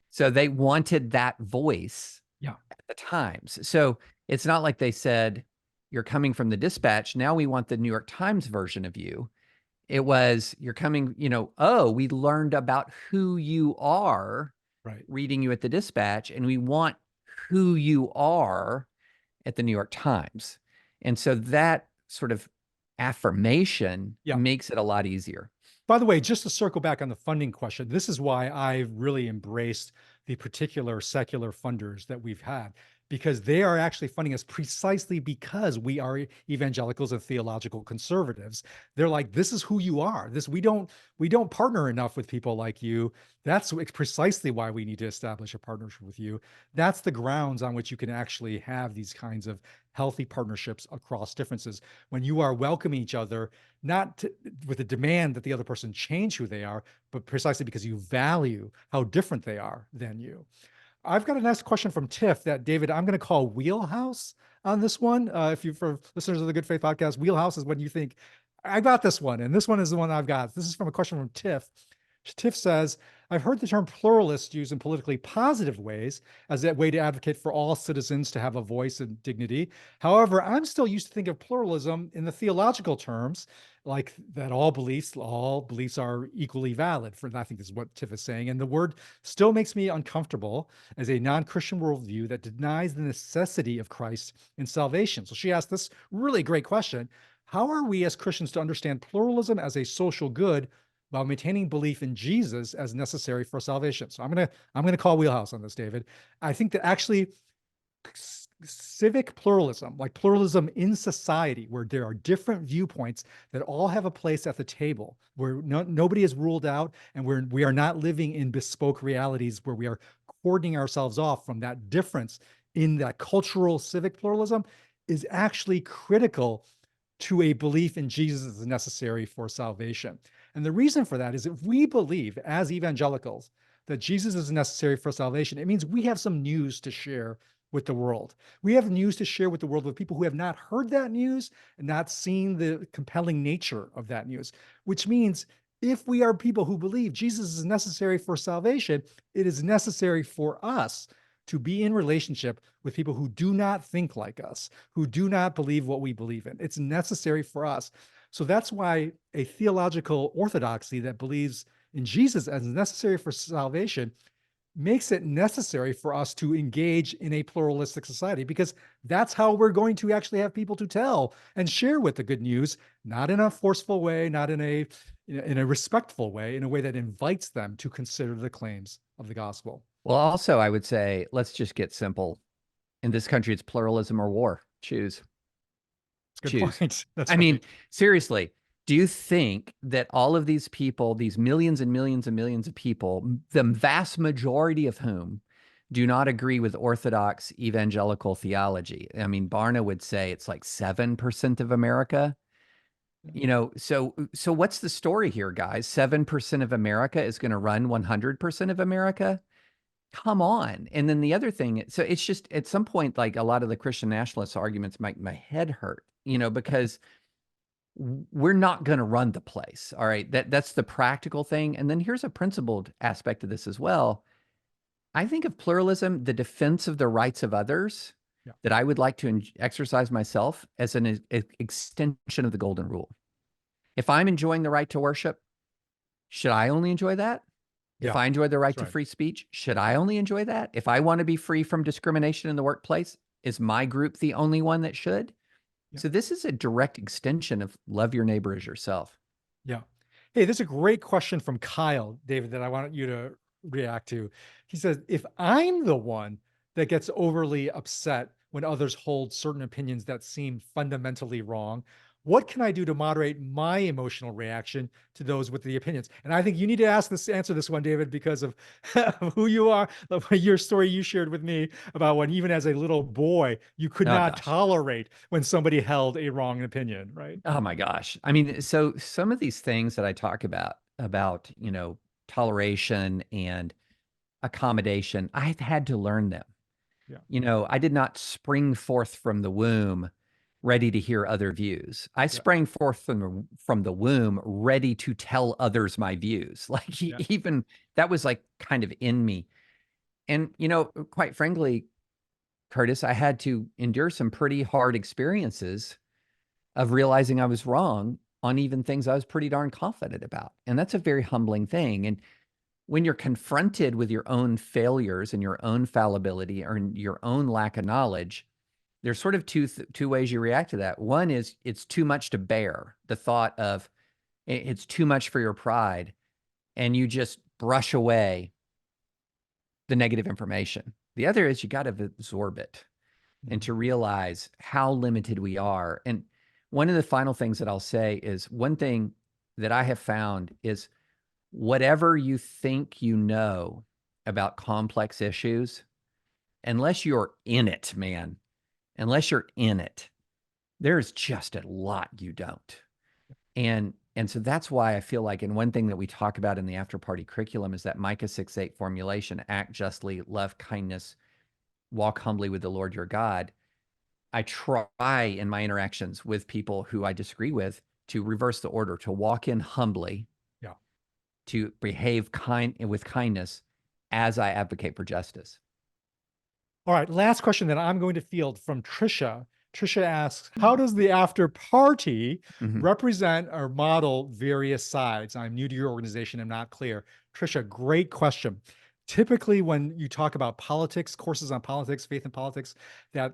Speaker 2: So they wanted that voice
Speaker 1: Yeah.
Speaker 2: the Times. So it's not like they said, you're coming from the Dispatch. Now we want the New York Times version of you. It was, you're coming, oh, we learned about who you are
Speaker 1: Right.
Speaker 2: reading you at the Dispatch, and we want who you are at the New York Times. And so that sort of affirmation
Speaker 1: Yeah.
Speaker 2: makes it a lot easier.
Speaker 1: By the way, just to circle back on the funding question, this is why I really embraced the particular secular funders that we've had, because they are actually funding us precisely because we are evangelicals and theological conservatives. They're like, this is who you are. We don't partner enough with people like you. That's precisely why we need to establish a partnership with you. That's the grounds on which you can actually have these kinds of healthy partnerships across differences when you are welcoming each other, not to, with a demand that the other person change who they are, but precisely because you value how different they are than you. I've got a next question from Tiff that, David, I'm going to call Wheelhouse on this one. If you, for listeners of the Good Faith Podcast, Wheelhouse is when you think, I got this one, and this one is the one I've got. This is from a question from Tiff. Tiff says, I've heard the term pluralist used in politically positive ways as a way to advocate for all citizens to have a voice and dignity. However, I'm still used to think of pluralism in the theological terms, like that all beliefs are equally valid. For I think this is what Tiff is saying. And the word still makes me uncomfortable as a non-Christian worldview that denies the necessity of Christ in salvation. So she asked this really great question. How are we as Christians to understand pluralism as a social good while maintaining belief in Jesus as necessary for salvation? So I'm gonna call Wheelhouse on this, David. I think that actually civic pluralism, like pluralism in society, where there are different viewpoints that all have a place at the table, where nobody is ruled out, and we are not living in bespoke realities where we are cordoning ourselves off from that difference in that cultural civic pluralism, is actually critical to a belief in Jesus as necessary for salvation. And the reason for that is if we believe as evangelicals that Jesus is necessary for salvation, it means we have some news to share with the world. We have news to share with the world with people who have not heard that news and not seen the compelling nature of that news, which means if we are people who believe Jesus is necessary for salvation, it is necessary for us to be in relationship with people who do not think like us, who do not believe what we believe in. It's necessary for us. So that's why a theological orthodoxy that believes in Jesus as necessary for salvation makes it necessary for us to engage in a pluralistic society, because that's how we're going to actually have people to tell and share with the good news, not in a forceful way, not in a respectful way, in a way that invites them to consider the claims of the gospel.
Speaker 2: Well, also, I would say, let's just get simple. In this country, it's pluralism or war. Choose.
Speaker 1: It's a good
Speaker 2: Choose.
Speaker 1: point. That's
Speaker 2: I mean,
Speaker 1: right.
Speaker 2: seriously, do you think that all of these people, these millions and millions and millions of people, the vast majority of whom do not agree with Orthodox evangelical theology? I mean, Barna would say it's like 7% of America. So what's the story here, guys? 7% of America is going to run 100% of America? Come on. And then the other thing, so it's just at some point, like a lot of the Christian nationalist arguments make my head hurt, because we're not going to run the place. All right. That's the practical thing. And then here's a principled aspect of this as well. I think of pluralism, the defense of the rights of others,
Speaker 1: Yeah.
Speaker 2: that I would like to exercise myself as an extension of the golden rule. If I'm enjoying the right to worship, should I only enjoy that? If
Speaker 1: Yeah.
Speaker 2: I enjoy the right
Speaker 1: That's
Speaker 2: to
Speaker 1: right.
Speaker 2: free speech, should I only enjoy that? If I want to be free from discrimination in the workplace, is my group the only one that should?
Speaker 1: Yeah.
Speaker 2: So this is a direct extension of love your neighbor as yourself.
Speaker 1: Yeah. Hey, this is a great question from Kyle, David, that I want you to react to. He says, if I'm the one that gets overly upset when others hold certain opinions that seem fundamentally wrong, what can I do to moderate my emotional reaction to those with the opinions? And I think you need to answer this one, David, because of who you are, your story you shared with me about when even as a little boy, you could
Speaker 2: Oh
Speaker 1: not
Speaker 2: gosh.
Speaker 1: tolerate when somebody held a wrong opinion, right?
Speaker 2: Oh my gosh. I mean, so some of these things that I talk about, toleration and accommodation, I've had to learn them.
Speaker 1: Yeah.
Speaker 2: I did not spring forth from the womb ready to hear other views. I
Speaker 1: Yeah.
Speaker 2: sprang forth from the womb ready to tell others my views. Like
Speaker 1: Yeah.
Speaker 2: even that was like kind of in me. And quite frankly, Curtis, I had to endure some pretty hard experiences of realizing I was wrong on even things I was pretty darn confident about. And that's a very humbling thing. And when you're confronted with your own failures and your own fallibility or your own lack of knowledge, there's sort of two ways you react to that. One is it's too much to bear, the thought of it's too much for your pride, and you just brush away the negative information. The other is you got to absorb it and to realize how limited we are. And one of the final things that I'll say is one thing that I have found is whatever you think you know about complex issues, unless you're in it, man, unless you're in it, there's just a lot you don't. And so that's why I feel like, and one thing that we talk about in the after party curriculum is that Micah 6:8 formulation: act justly, love kindness, walk humbly with the Lord your God. I try in my interactions with people who I disagree with to reverse the order, to walk in humbly,
Speaker 1: Yeah.
Speaker 2: to behave with kindness as I advocate for justice.
Speaker 1: All right, last question that I'm going to field from Trisha. Trisha asks, how does the after party
Speaker 2: Mhm.
Speaker 1: represent or model various sides? I'm new to your organization. I'm not clear. Trisha, great question. Typically, when you talk about politics, courses on politics, faith in politics, that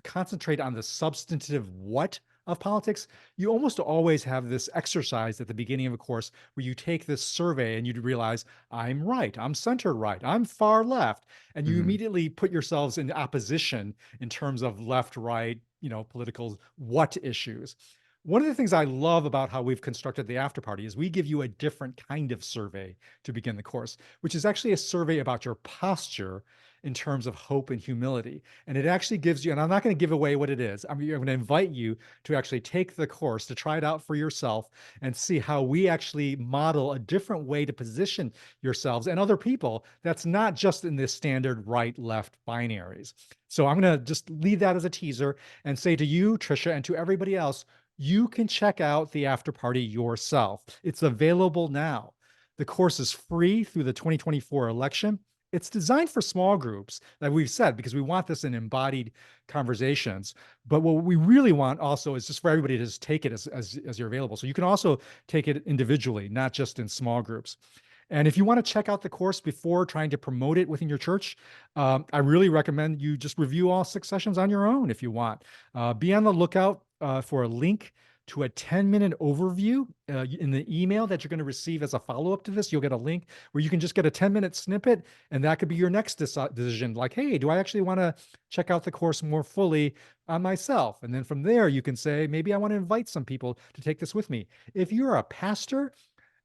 Speaker 1: concentrate on the substantive what of politics, you almost always have this exercise at the beginning of a course where you take this survey and you realize, I'm right, I'm center right, I'm far left. And you
Speaker 2: Mhm.
Speaker 1: immediately put yourselves in opposition in terms of left, right, political what issues. One of the things I love about how we've constructed the after party is we give you a different kind of survey to begin the course, which is actually a survey about your posture in terms of hope and humility. And it actually gives you, and I'm not going to give away what it is. I'm going to invite you to actually take the course, to try it out for yourself and see how we actually model a different way to position yourselves and other people that's not just in this standard right left binaries. So I'm going to just leave that as a teaser and say to you, Trisha, and to everybody else, you can check out the after party yourself. It's available now. The course is free through the 2024 election. It's designed for small groups, that we've said, because we want this in embodied conversations. But what we really want also is just for everybody to just take it as you're available. So you can also take it individually, not just in small groups. And if you want to check out the course before trying to promote it within your church, I really recommend you just review all 6 sessions on your own if you want. Be on the lookout for a link to a 10-minute overview in the email that you're going to receive as a follow-up to this. You'll get a link where you can just get a 10-minute snippet, and that could be your next decision. Like, hey, do I actually want to check out the course more fully on myself? And then from there, you can say, maybe I want to invite some people to take this with me. If you're a pastor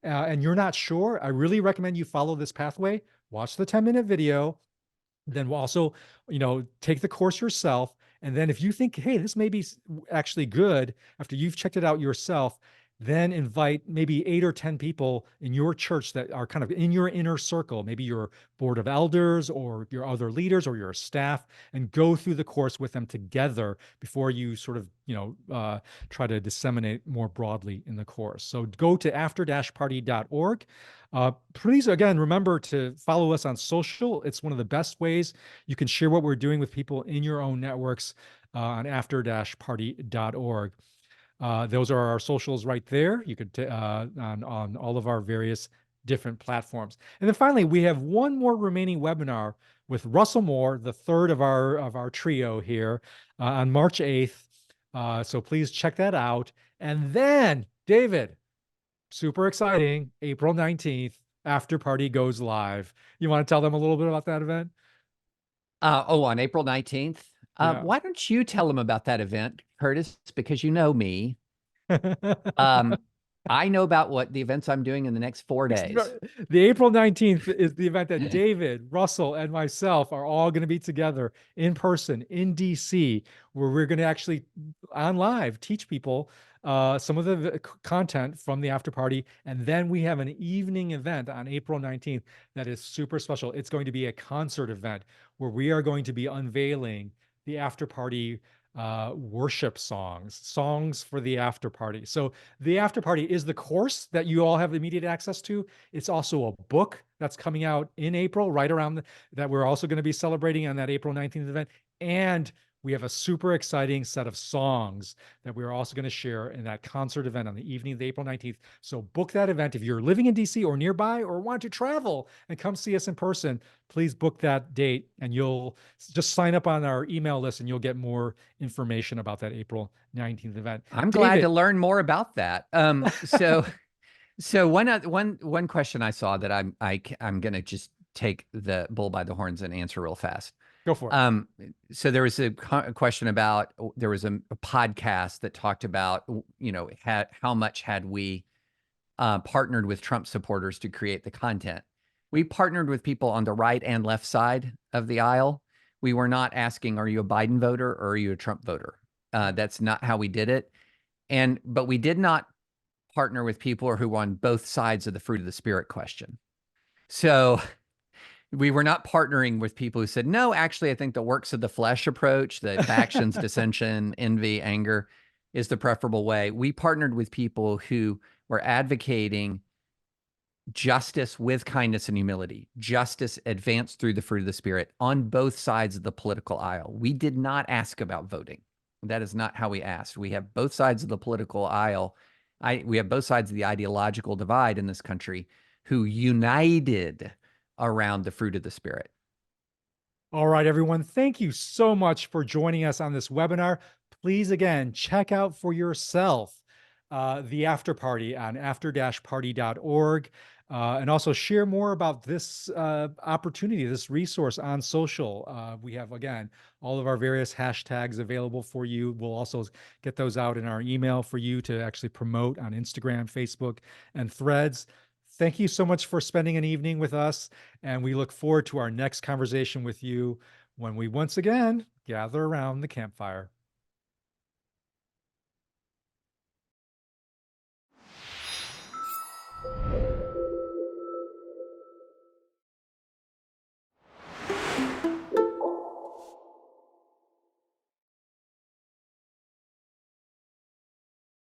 Speaker 1: and you're not sure, I really recommend you follow this pathway. Watch the 10-minute video, then we'll also, take the course yourself. And then if you think, hey, this may be actually good after you've checked it out yourself, then invite maybe 8 or 10 people in your church that are kind of in your inner circle, maybe your board of elders or your other leaders or your staff, and go through the course with them together before you sort of, try to disseminate more broadly in the course. So go to after-party.org. Please, again, remember to follow us on social. It's one of the best ways you can share what we're doing with people in your own networks on after-party.org. Those are our socials right there. You could on all of our various different platforms. And then finally, we have one more remaining webinar with Russell Moore, the third of our trio here, on March 8th. So please check that out. And then, David, super exciting, April 19th, After Party goes live. You want to tell them a little bit about that event?
Speaker 2: On April 19th.
Speaker 1: Yeah.
Speaker 2: Why don't you tell them about that event, Curtis? Because you know me. I know about what the events I'm doing in the next 4 days.
Speaker 1: The April 19th is the event that David, Russell, and myself are all going to be together in person in DC, where we're going to actually on live teach people some of the content from the after party. And then we have an evening event on April 19th that is super special. It's going to be a concert event where we are going to be unveiling the after party worship songs, songs for the after party. So the after party is the course that you all have immediate access to. It's also a book that's coming out in April, right around that we're also going to be celebrating on that April 19th event. And we have a super exciting set of songs that we're also going to share in that concert event on the evening of April 19th. So book that event. If you're living in DC or nearby or want to travel and come see us in person, please book that date, and you'll just sign up on our email list and you'll get more information about that April 19th event.
Speaker 2: I'm glad
Speaker 1: David.
Speaker 2: to learn more about that. So one question I saw that I'm gonna just take the bull by the horns and answer real fast.
Speaker 1: Go for it.
Speaker 2: So there was a question about, there was a podcast that talked about, how much had we partnered with Trump supporters to create the content. We partnered with people on the right and left side of the aisle. We were not asking, are you a Biden voter or are you a Trump voter? That's not how we did it. But we did not partner with people who were on both sides of the fruit of the spirit question. So we were not partnering with people who said, no, actually, I think the works of the flesh approach, the factions, dissension, envy, anger is the preferable way. We partnered with people who were advocating justice with kindness and humility, justice advanced through the fruit of the spirit on both sides of the political aisle. We did not ask about voting. That is not how we asked. We have both sides of the political aisle. We have both sides of the ideological divide in this country who united around the fruit of the spirit.
Speaker 1: All right, everyone. Thank you so much for joining us on this webinar. Please, again, check out for yourself the after party on after-party.org. And also share more about this opportunity, this resource on social. We have, again, all of our various hashtags available for you. We'll also get those out in our email for you to actually promote on Instagram, Facebook, and Threads. Thank you so much for spending an evening with us, and we look forward to our next conversation with you when we once again gather around the campfire.